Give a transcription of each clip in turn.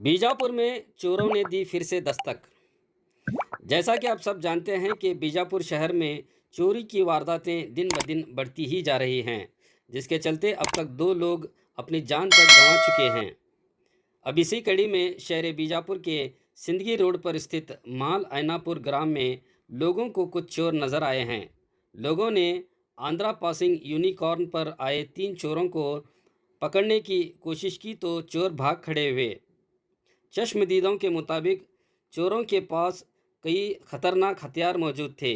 बीजापुर में चोरों ने दी फिर से दस्तक। जैसा कि आप सब जानते हैं कि बीजापुर शहर में चोरी की वारदातें दिन ब दिन बढ़ती ही जा रही हैं, जिसके चलते अब तक 2 लोग अपनी जान तक गंवा चुके हैं। अब इसी कड़ी में शहर बीजापुर के सिंदगी रोड पर स्थित माल ऐनापुर ग्राम में लोगों को कुछ चोर नज़र आए हैं। लोगों ने आंध्रा पासिंग यूनिकॉर्न पर आए 3 चोरों को पकड़ने की कोशिश की तो चोर भाग खड़े हुए। चश्मदीदों के मुताबिक चोरों के पास कई खतरनाक हथियार मौजूद थे।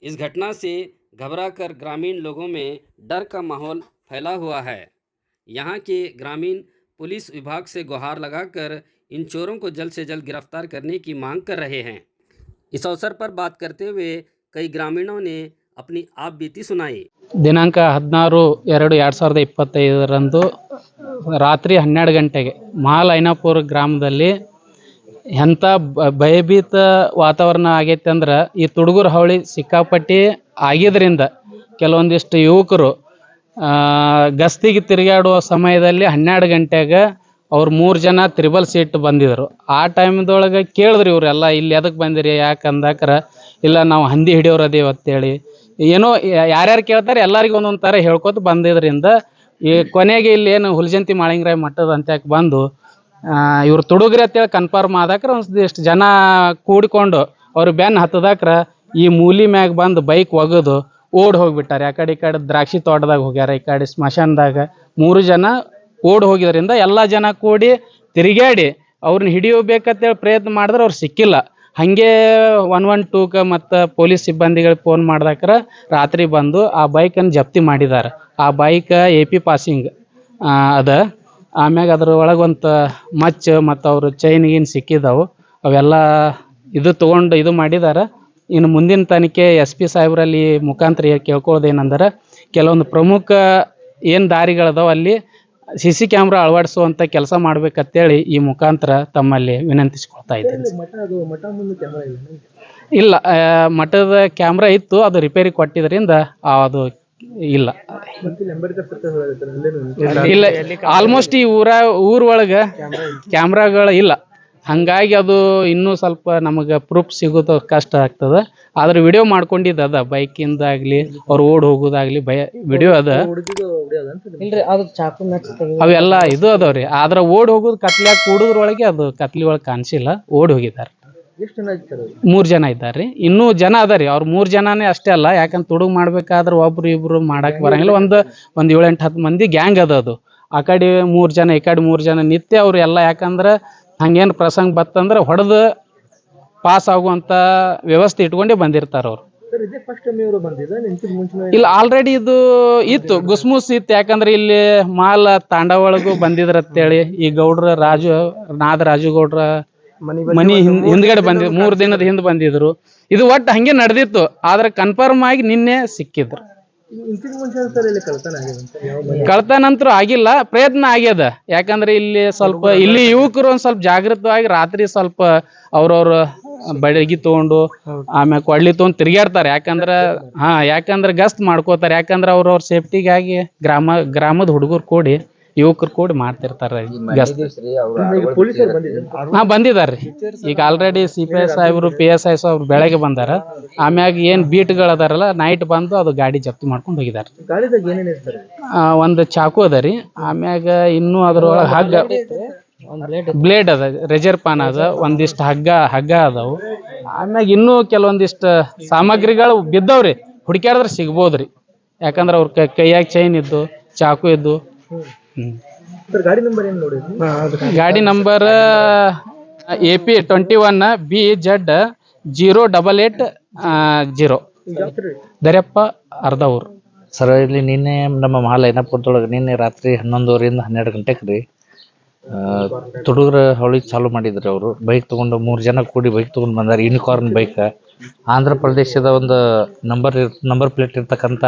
इस घटना से घबराकर ग्रामीण लोगों में डर का माहौल फैला हुआ है। यहाँ के ग्रामीण पुलिस विभाग से गुहार लगाकर इन चोरों को जल्द से जल्द गिरफ्तार करने की मांग कर रहे हैं। इस अवसर पर बात करते हुए कई ग्रामीणों ने अपनी आप बीती सुनाई। ದಿನಾಂಕ 16/2/2025 ರಾತ್ರಿ 12 ಗಂಟೆಗೆ ಮಾಲ್ ಐನಾಪುರ ಗ್ರಾಮದಲ್ಲಿ ಎಂಥ ಭಯಭೀತ ವಾತಾವರಣ ಆಗೈತೆ ಅಂದ್ರೆ ಈ ತುಡುಗರ ಹಾವಳಿ ಸಿಕ್ಕಾಪಟ್ಟಿ ಆಗಿದ್ದರಿಂದ ಕೆಲವೊಂದಿಷ್ಟು ಯುವಕರು ಗಸ್ತಿಗೆ ತಿರುಗಾಡುವ ಸಮಯದಲ್ಲಿ 12 ಗಂಟೆಗೆ ಅವ್ರು 3 ಜನ ತ್ರಿಬಲ್ ಸೀಟ್ ಬಂದಿದ್ರು. ಆ ಟೈಮ್ದೊಳಗೆ ಕೇಳಿದ್ರಿ ಇವರೆಲ್ಲ ಇಲ್ಲಿ ಎದಕ್ಕೆ ಬಂದಿರಿ ಯಾಕೆ ಅಂದಾಕ್ರ ಇಲ್ಲ ನಾವು ಹಂದಿ ಹಿಡಿಯೋರು ಅದೇವು ಅಂತೇಳಿ ಏನೋ ಯಾರ್ಯಾರು ಕೇಳ್ತಾರೆ ಎಲ್ಲರಿಗೂ ಒಂದೊಂದು ಥರ ಹೇಳ್ಕೊತ ಬಂದಿದ್ರಿಂದ ಈ ಕೊನೆಗೆ ಇಲ್ಲಿ ಏನು ಹುಲಜಂತಿ ಮಾಳಿಂಗರಾಯ ಮಠದ ಅಂತ್ಯಕ್ಕೆ ಬಂದು ಇವ್ರು ತುಡುಗ್ರಿ ಅಂತೇಳಿ ಕನ್ಫರ್ಮ್ ಆದಾಕ್ರ ಒಂದಿಷ್ಟು ಜನ ಕೂಡಿಕೊಂಡು ಅವ್ರು ಬೆನ್ನು ಹತ್ತದಾಕ್ರ ಈ ಮೂಲಿ ಮ್ಯಾಗ ಬಂದು ಬೈಕ್ ಒಗೆದು ಓಡಿ ಹೋಗಿಬಿಟ್ಟಾರೆ. ಆ ಕಡೆ ಈ ಕಡೆ ದ್ರಾಕ್ಷಿ ತೋಟದಾಗ ಹೋಗ್ಯಾರ, ಈ ಕಡೆ ಸ್ಮಶಾನದಾಗ 3 ಜನ ಓಡಿ ಹೋಗಿದ್ರಿಂದ ಎಲ್ಲ ಜನ ಕೂಡಿ ತಿರುಗಾಡಿ ಅವ್ರನ್ನ ಹಿಡಿಯಬೇಕಂತೇಳಿ ಪ್ರಯತ್ನ ಮಾಡಿದ್ರೆ ಅವ್ರು ಸಿಕ್ಕಿಲ್ಲ. ಹಾಗೆ 112ಗೆ ಮತ್ತು ಪೊಲೀಸ್ ಸಿಬ್ಬಂದಿಗಳಿಗೆ ಫೋನ್ ಮಾಡ್ದಾಕ್ರ ರಾತ್ರಿ ಬಂದು ಆ ಬೈಕನ್ನು ಜಪ್ತಿ ಮಾಡಿದ್ದಾರೆ. ಆ ಬೈಕ್ AP ಪಾಸಿಂಗ್ ಅದ. ಆಮ್ಯಾಗ ಅದ್ರ ಒಳಗೆ ಒಂದು ಮಚ್ಚ ಮತ್ತು ಅವರು ಚೈನ್ ಸಿಕ್ಕಿದ್ದಾವೆ. ಅವೆಲ್ಲ ಇದು ತೊಗೊಂಡು ಇದು ಮಾಡಿದ್ದಾರೆ. ಇನ್ನು ಮುಂದಿನ ತನಿಖೆ SP ಸಾಹೇಬ್ರಲ್ಲಿ ಮುಖಾಂತರ ಕೇಳ್ಕೊಳ್ಳೋದೇನೆಂದ್ರೆ ಕೆಲವೊಂದು ಪ್ರಮುಖ ಏನು ದಾರಿಗಳದಾವೆ ಅಲ್ಲಿ CC ಕ್ಯಾಮ್ರಾ ಅಳವಡಿಸುವಂಥ ಕೆಲಸ ಮಾಡ್ಬೇಕಂತೇಳಿ ಈ ಮುಖಾಂತರ ತಮ್ಮಲ್ಲಿ ವಿನಂತಿಸ್ಕೊಳ್ತಾ ಇದ್ದೀನಿ. ಇಲ್ಲ, ಮಠದ ಕ್ಯಾಮ್ರಾ ಇತ್ತು, ಅದು ರಿಪೇರಿ ಕೊಟ್ಟಿದ್ದರಿಂದ ಅದು ಇಲ್ಲ. ಇಲ್ಲ, ಆಲ್ಮೋಸ್ಟ್ ಈ ಊರೊಳಗೆ ಕ್ಯಾಮ್ರಾಗಳು ಇಲ್ಲ. ಹಾಗಾಗಿ ಅದು ಇನ್ನೂ ಸ್ವಲ್ಪ ನಮಗೆ ಪ್ರೂಫ್ ಸಿಗೋದು ಕಷ್ಟ ಆಗ್ತದೆ. ಆದ್ರೆ ವಿಡಿಯೋ ಮಾಡ್ಕೊಂಡಿದ್ದು ಅದ, ಬೈಕಿಂದಾಗಲಿ ಅವ್ರು ಓಡಿ ಹೋಗೋದಾಗಲಿ ವಿಡಿಯೋ ಅದ. ಅವೆಲ್ಲ ಇದು ಅದಾವ್ರಿ. ಆದ್ರೆ ಓಡಿ ಹೋಗೋದು ಕತ್ಲ್ಯಾಗ ಕೂಡೋದ್ರೊಳಗೆ ಅದು ಕತ್ಲಿ ಒಳಗೆ ಕಾಣಿಸಿಲ್ಲ, ಓಡಿ ಹೋಗಿದ್ದಾರೆ. 3 ಜನ ಇದ್ದಾರೆ. ಇನ್ನೂ ಜನ ಅದಾರಿ. ಅವ್ರು 3 ಜನನೇ ಅಷ್ಟೇ ಅಲ್ಲ, ಯಾಕಂದ್ರೆ ತುಡುಗು ಮಾಡ್ಬೇಕಾದ್ರೆ ಒಬ್ರು ಇಬ್ರು ಮಾಡಕ್ಕೆ ಬರಂಗಿಲ್ಲ. ಒಂದು 7-8-10 ಮಂದಿ ಗ್ಯಾಂಗ್ ಅದ. ಅದು ಆ ಕಡೆ 3 ಜನ ಈ ಕಡೆ 3 ಜನ ನಿತ್ಯ ಅವ್ರು ಎಲ್ಲ, ಯಾಕಂದ್ರೆ ಹಂಗೇನು ಪ್ರಸಂಗ ಬತ್ತಂದ್ರೆ ಹೊಡೆದು ಪಾಸ್ ಆಗುವಂಥ ವ್ಯವಸ್ಥೆ ಇಟ್ಕೊಂಡೇ ಬಂದಿರ್ತಾರೆ ಅವರು. ಇಲ್ಲ, ಆಲ್ರೆಡಿ ಇದು ಇತ್ತು, ಗುಸ್ಮುಸ್ ಇತ್ತು. ಯಾಕಂದ್ರೆ ಇಲ್ಲಿ ಮಾಲ್ ತಾಂಡ ಒಳಗೂ ಬಂದಿದ್ರತ್ತೇಳಿ ಈ ಗೌಡ್ರ ರಾಜು ಗೌಡ್ರ ಮನಿ ಹಿಂದ್ಗಡೆ ಬಂದಿದ್ರು. 3 ದಿನದ ಹಿಂದೆ ಬಂದಿದ್ರು. ಇದು ಒಟ್ಟು ಹಂಗೆ ನಡೆದಿತ್ತು. ಆದ್ರೆ ಕನ್ಫರ್ಮ್ ಆಗಿ ನಿನ್ನೆ ಸಿಕ್ಕಿದ್ರು. ಕಳ್ತನಂತೂ ಆಗಿಲ್ಲ, ಪ್ರಯತ್ನ ಆಗ್ಯದ. ಯಾಕಂದ್ರೆ ಇಲ್ಲಿ ಸ್ವಲ್ಪ ಇಲ್ಲಿ ಯುವಕರು ಒಂದ್ ಸ್ವಲ್ಪ ಜಾಗೃತವಾಗಿ ರಾತ್ರಿ ಸ್ವಲ್ಪ ಅವ್ರವ್ರ ಬಡಗಿ ತಗೊಂಡು ಆಮ್ಯಾಗ ಕೊಡ್ಲಿ ತಗೊಂಡು ತಿರ್ಗಾಡ್ತಾರೆ. ಯಾಕಂದ್ರೆ ಗಸ್ತ್ ಮಾಡ್ಕೋತಾರೆ. ಯಾಕಂದ್ರೆ ಅವ್ರವ್ರ ಸೇಫ್ಟಿಗಾಗಿ ಗ್ರಾಮದ ಹುಡುಗರು ಕೂಡಿ ಯುವಕರು ಕೂಡಿ ಮಾಡ್ತಿರ್ತಾರೆ ಗಸ್ತ್. ಬಂದಿದಾರ್ರಿ. ಈಗ ಆಲ್ರೆಡಿ CPI ಸಾಹೇಬ್ರು PSI ಸಾಹೇಬ್ರು ಬೆಳಗ್ಗೆ ಬಂದಾರ. ಆಮ್ಯಾಗ ಏನ್ ಬೀಟ್ಗಳು ಅದಾರಲ್ಲ ನೈಟ್ ಬಂದು ಅದು ಗಾಡಿ ಜಪ್ತಿ ಮಾಡ್ಕೊಂಡು ಹೋಗಿದ್ದಾರೆ. ಒಂದು ಚಾಕು ಅದ ರೀ. ಆಮ್ಯಾಗ ಇನ್ನೂ ಅದ್ರೊಳಗೆ ಹಗ್ಗ, ಬ್ಲೇಡ್ ಅದ, ರೆಜರ್ ಪಾನ್ ಅದ, ಒಂದಿಷ್ಟು ಹಗ್ಗ ಅದಾವು. ಆಮ್ಯಾಗ ಇನ್ನೂ ಕೆಲವೊಂದಿಷ್ಟು ಸಾಮಗ್ರಿಗಳು ಬಿದ್ದವ್ರಿ. ಹುಡುಕ್ಯಾಡಿದ್ರೆ ಸಿಗ್ಬೋದ್ರಿ. ಯಾಕಂದ್ರೆ ಅವ್ರ ಕೈಯಾಗ ಚೈನ್ ಇದ್ದು, ಚಾಕು ಇದ್ದು. ಗಾಡಿ ನಂಬರ್ AP 21BZ0880 ದರ್ಯಪ್ಪ ಅರ್ಧವೂರು. ಸರ್, ಇಲ್ಲಿ ನಿನ್ನೆ ನಮ್ಮ ಮಾಲ್ ಐನಾಪುರದೊಳಗೆ ನಿನ್ನೆ ರಾತ್ರಿ 11:30ರಿಂದ 12 ಗಂಟೆಗೆ ರೀ ತುಡುಗರ ಹಾವಳಿ ಚಾಲು ಮಾಡಿದ್ರಿ. ಅವರು ಬೈಕ್ ತೊಗೊಂಡು 3 ಜನ ಕೂಡಿ ಬೈಕ್ ತೊಗೊಂಡು ಬಂದಾರೆ. ಯೂನಿಕಾರ್ನ್ ಬೈಕ್, ಆಂಧ್ರ ಪ್ರದೇಶದ ಒಂದು ನಂಬರ್ ಪ್ಲೇಟ್ ಇರ್ತಕ್ಕಂಥ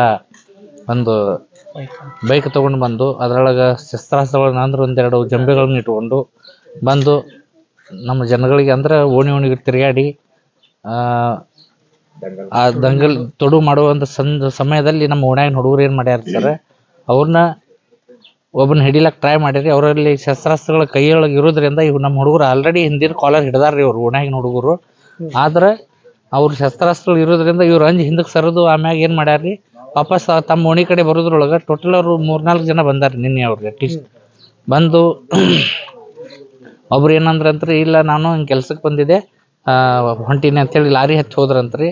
ಒಂದು ಬೈಕ್ ತೊಗೊಂಡು ಬಂದು ಅದರೊಳಗೆ ಶಸ್ತ್ರಾಸ್ತ್ರಗಳನ್ನ ಅಂದ್ರೆ 1-2 ಜಂಬೆಗಳನ್ನ ಇಟ್ಕೊಂಡು ಬಂದು ನಮ್ಮ ಜನಗಳಿಗೆ ಅಂದ್ರೆ ಓಣಿಗೆ ತಿರುಗಾಡಿ ಆ ದಂಗಲ್ ತೊಡು ಮಾಡುವಂಥ ಸಮಯದಲ್ಲಿ ನಮ್ಮ ಓಣ್ಯಾಗಿನ ಹುಡುಗರು ಏನು ಮಾಡ್ಯಾರ ಸರ್, ಅವ್ರನ್ನ ಒಬ್ಬನ ಹಿಡಿಲಕ್ಕೆ ಟ್ರೈ ಮಾಡಿರಿ. ಅವರಲ್ಲಿ ಶಸ್ತ್ರಾಸ್ತ್ರಗಳ ಕೈಯೊಳಗೆ ಇರೋದ್ರಿಂದ ಇವು ನಮ್ಮ ಹುಡುಗರು ಆಲ್ರೆಡಿ ಹಿಂದಿನ ಕಾಲರ್ ಹಿಡ್ದಾರ್ರಿ ಅವ್ರು ಓಣ್ಯಾಗಿನ ಹುಡುಗರು. ಆದ್ರೆ ಅವ್ರ ಶಸ್ತ್ರಾಸ್ತ್ರಗಳು ಇರೋದ್ರಿಂದ ಇವ್ರು ಅಂಜಿ ಹಿಂದಕ್ಕೆ ಸರಿದು ಆಮ್ಯಾಗ ಏನು ಮಾಡ್ಯಾರ್ರಿ ವಾಪಸ್ ತಮ್ಮ ಓಣಿ ಕಡೆ ಬರೋದ್ರೊಳಗೆ ಟೋಟಲ್ ಅವರು 3-4 ಜನ ಬಂದಾರ ನಿನ್ನೆ ಅವ್ರಿಗೆ ಅಟ್ಲೀಸ್ಟ್ ಬಂದು. ಒಬ್ರು ಏನಂದ್ರಂತ್ರಿ, ಇಲ್ಲ ನಾನು ಹಿಂಗೆ ಕೆಲ್ಸಕ್ಕೆ ಬಂದಿದ್ದೆ ಹೊಂಟೀನಿ ಅಂತೇಳಿ ಲಾರಿ ಹಚ್ಚಿ ಹೋದ್ರಂತ್ರಿ.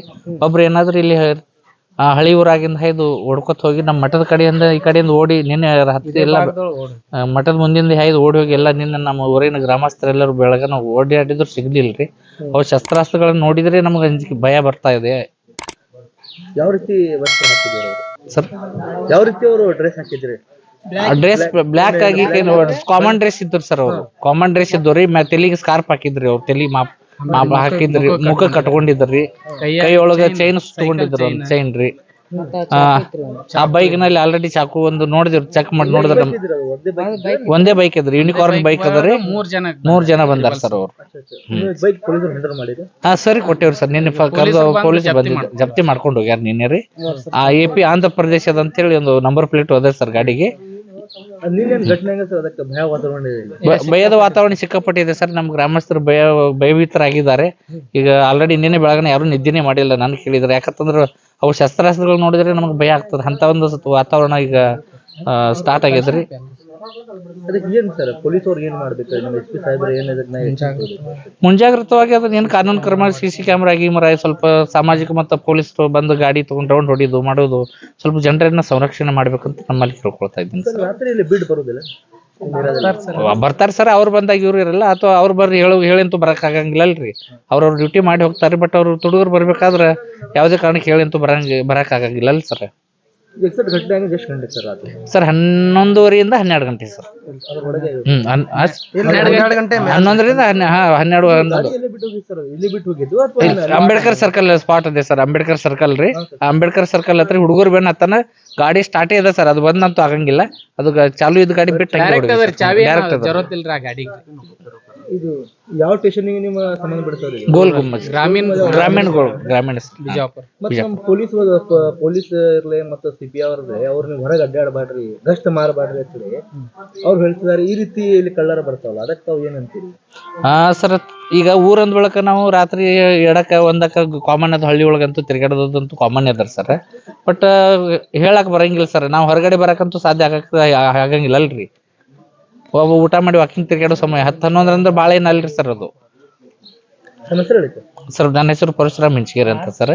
ಒಬ್ರು ಏನಾದ್ರು ಇಲ್ಲಿ ಹಳಿ ಊರಾಗಿಂದ ಹಾಯ್ದು ಓಡ್ಕೊತ ಹೋಗಿ ನಮ್ಮ ಮಠದ ಕಡೆಯಿಂದ ಈ ಕಡೆಯಿಂದ ಓಡಿ ನಿನ್ನೆ ಹತ್ತಿ ಎಲ್ಲ ಮಠದ ಮುಂದಿಂದ ಹಾಯ್ದು ಓಡಿ ಹೋಗಿ ಎಲ್ಲ ನಿನ್ನೆ ನಮ್ಮ ಊರಿನ ಗ್ರಾಮಸ್ಥರೆಲ್ಲರೂ ಬೆಳಗ್ಗೆ ನಾವು ಓಡಾಡಿದ್ರು ಸಿಗ್ಲಿಲ್ರಿ. ಅವ್ರ ಶಸ್ತ್ರಾಸ್ತ್ರಗಳನ್ನ ನೋಡಿದ್ರೆ ನಮ್ಗೆ ಅಂಜಿಕೆ ಭಯ ಬರ್ತಾ ಇದೆ. ಯಾವ ರೀತಿ ವಸ್ತ್ರ ಹಾಕಿದ್ರು ಸರ್ ಯಾವ ರೀತಿ ಅವರು ಡ್ರೆಸ್ ಹಾಕಿದ್ರಿ? ಡ್ರೆಸ್ ಬ್ಲ್ಯಾಕ್ ಆಗಿ ಕಾಮನ್ ಡ್ರೆಸ್ ಇದ್ರು ಸರ್. ಅವ್ರು ಕಾಮನ್ ಡ್ರೆಸ್ ಇದ್ದವ್ರಿ. ತೆಲಿಗೆ ಸ್ಕಾರ್ಪ್ ಹಾಕಿದ್ರಿ. ಅವ್ರು ತೆಲಿ ಮಾಪ್ ಹಾಕಿದ್ರಿ, ಮುಖ ಕಟ್ಕೊಂಡಿದ್ರಿ, ಕೈ ಒಳಗ ಚೈನ್ ಸುತ್ತಕೊಂಡಿದ್ರು, ಒಂದು ಚೈನ್ ರೀ. ಆ ಬೈಕ್ ನಲ್ಲಿ ಆಲ್ರೆಡಿ ಚಾಕು ಒಂದು ನೋಡಿದ್ರು, ಚೆಕ್ ಮಾಡಿ ನೋಡಿದ್ರ ಒಂದೇ ಬೈಕ್ ಇದ್ರಿ, ಯೂನಿಕಾರ್ನ್ ಬೈಕ್ ಅದರಿ. 3 ಜನ ಬಂದಾರ ಸರ್ ಅವ್ರು. ಬೈಕ್ ಪೊಲೀಸರು ಹ್ಯಾಂಡಲ್ ಮಾಡಿದ್ರು. ಸರಿ ಕೊಟ್ಟೇವ್ರಿ ಸರ್. ನಿನ್ನೆ ಕರೆದು ಪೊಲೀಸ್ ಬಂದಿದ್ದು ಜಪ್ತಿ ಮಾಡ್ಕೊಂಡು ಹೋಗ್ಯಾರ ನಿನ್ನೆ ರೀ. AP ಆಂಧ್ರ ಪ್ರದೇಶದ ಅಂತೇಳಿ ಒಂದು ನಂಬರ್ ಪ್ಲೇಟ್ ಹೋದ ಸರ್ ಗಾಡಿಗೆ. ನೀನೇನ್ ಘಟನೆ ಹೆಂಗ ಸರ್? ಅದಕ್ಕೆ ಭಯ ವಾತಾವರಣ ಭಯದ ವಾತಾವರಣ ಸಿಕ್ಕಾಪಟ್ಟಿದೆ ಸರ್. ನಮ್ಮ ಗ್ರಾಮಸ್ಥರು ಭಯಭೀತರಾಗಿದ್ದಾರೆ. ಈಗ ಆಲ್ರೆಡಿ ನಿನ್ನೆ ಬೆಳಗ್ಗೆ ಯಾರು ನಿದ್ದೆನೇ ಮಾಡಿಲ್ಲ ನನ್ ಕೇಳಿದ್ರೆ. ಯಾಕಂತಂದ್ರೆ ಅವು ಶಸ್ತ್ರಾಸ್ತ್ರಗಳು ನೋಡಿದ್ರೆ ನಮ್ಗೆ ಭಯ ಆಗ್ತದೆ. ಅಂತ ಒಂದು ವಾತಾವರಣ ಈಗ ಸ್ಟಾರ್ಟ್ ಆಗಿದ್ರಿ. ಅದಕ್ಕೆ ಏನ್ ಸರ್ ಪೊಲೀಸ್ ಅವ್ರು ಏನ್ ಮಾಡ್ಬೇಕು? ನಮ್ಮ SP ಸಾಹೇಬ್ರು ಏನ್ ಮುಂಜಾಗ್ರತವಾಗಿ ಅದನ್ನ ಏನ್ ಕಾನೂನು ಕ್ರಮ CC ಕ್ಯಾಮ್ರಾ ಗೀಮರ ಸ್ವಲ್ಪ ಸಾಮಾಜಿಕ ಮತ್ತು ಪೊಲೀಸ್ ಬಂದು ಗಾಡಿ ತಗೊಂಡು ರೌಂಡ್ ಹೊಡಿಯೋದು ಮಾಡೋದು, ಸ್ವಲ್ಪ ಜನರನ್ನ ಸಂರಕ್ಷಣೆ ಮಾಡ್ಬೇಕಂತ ನಮ್ಮಲ್ಲಿ ಕೇಳ್ಕೊಳ್ತಾ ಇದ್ದೀನಿ ಸರ್. ರಾತ್ರಿ ಇಲ್ಲಿ ಬಿಡ್ ಬರೋದಿಲ್ಲ? ಬರ್ತಾರೆ ಸರ್. ಅವ್ರು ಬಂದಾಗ ಇವ್ರು ಇರಲ್ಲ, ಅಥವಾ ಅವ್ರು ಬರ್ರಿ ಹೇಳಂತೂ ಬರಕ್ ಆಗಂಗಿಲ್ಲ ಅಲ್ರಿ. ಅವ್ರವ್ರ ಡ್ಯೂಟಿ ಮಾಡಿ ಹೋಗ್ತಾರೆ. ಬಟ್ ಅವ್ರು ತುಡುಗರು ಬರ್ಬೇಕಾದ್ರೆ ಯಾವುದೇ ಕಾರಣಕ್ಕೆ ಹೇಳಂತೂ ಬರಕ್ ಆಗಂಗಿಲ್ಲ ಅಲ್ರಿ ಸರ್. ಎಕ್ಸಾಕ್ಟ್ ಘಟನೆ ಆಗಿ ಎಷ್ಟು ಗಂಟೆ ಸರ್? ರಾತ್ರಿ ಸರ್ 11:30 12 ಗಂಟೆ ಸರ್. 11ರಿಂದ 12. ಇಲ್ಲಿ ಬಿಟ್ಟು ಹೋಗಿದ್ದು ಅಂಬೇಡ್ಕರ್ ಸರ್ಕಲ್ ಸ್ಪಾಟ್ ಇದೆ ಸರ್. ಅಂಬೇಡ್ಕರ್ ಸರ್ಕಲ್ ರೀ. ಅಂಬೇಡ್ಕರ್ ಸರ್ಕಲ್ ಹತ್ರ ಹುಡುಗರು ಬೆನ್ನ ಹತ್ತನ ಗಾಡಿ ಸ್ಟಾರ್ಟ್ ಇದೆ ಸರ್. ಅದು ಬಂದಂತೂ ಆಗಂಗಿಲ್ಲ. ಅದು ಚಾಲು ಇದ್ದ ಗಾಡಿ ಬಿಟ್ಟು ಇದು ಯಾವ ಸ್ಟೇಷನ್ಗೆ ನಿಮ್ಮ ಸಂಬಂಧ ಪಡ್ತಾರೆ? ಗೋಲ್ ಗುಮ್ಮಜ್ ಗ್ರಾಮೀಣ ಬಿಜಾಪುರ. ಮತ್ತೆ ನಮ್ಮ ಪೊಲೀಸ್ ಇರ್ಲಿ ಮತ್ತು CP ಅವ್ರದ್ದೇ ಅವ್ರು ನೀವು ಹೊರಗೆ ಅಡ್ಡಾಡಬಾಡ್ರಿ, ಗಸ್ಟ್ ಮಾರಬಾಡ್ರಿ ಅಂತೇಳಿ ಅವ್ರು ಹೇಳ್ತಿದಾರೆ. ಈ ರೀತಿ ಇಲ್ಲಿ ಕಳ್ಳರ ಬರ್ತಾವಲ್ಲ, ಅದಕ್ಕೆ ತಾವು ಏನಂತೀರಿ? ಸರ್ ಈಗ ಊರಂದ್ ಬಳಕ ನಾವು ರಾತ್ರಿ ಎಡಕ್ಕ ಒಂದಕ್ಕ ಕಾಮನ್ ಅದ. ಹಳ್ಳಿ ಒಳಗಂತೂ ತಿರ್ಗಾಡೋದಂತೂ ಕಾಮನ್ ಅದ ಸರ್. ಬಟ್ ಹೇಳಕ್ ಬರಂಗಿಲ್ಲ ಸರ್. ನಾವು ಹೊರಗಡೆ ಬರಕಂತೂ ಸಾಧ್ಯ ಆಗಂಗಿಲ್ಲ ಅಲ್ರಿ. ಒಬ್ಬ ಊಟ ಮಾಡಿ ವಾಕಿಂಗ್ ತಿರ್ಗಾಡೋ ಸಮಯ 10-11 ಅಂದ್ರೆ ಭಾಳ ಏನಲ್ರಿ ಸರ್ ಅದು. ಹೆಸರು ಹೇಳಿ ಸರ್ ನನ್ನ ಹೆಸರು ಪರಶುರಾಮ್ ಮಿಂಚಗೇರಿ ಅಂತ ಸರ್.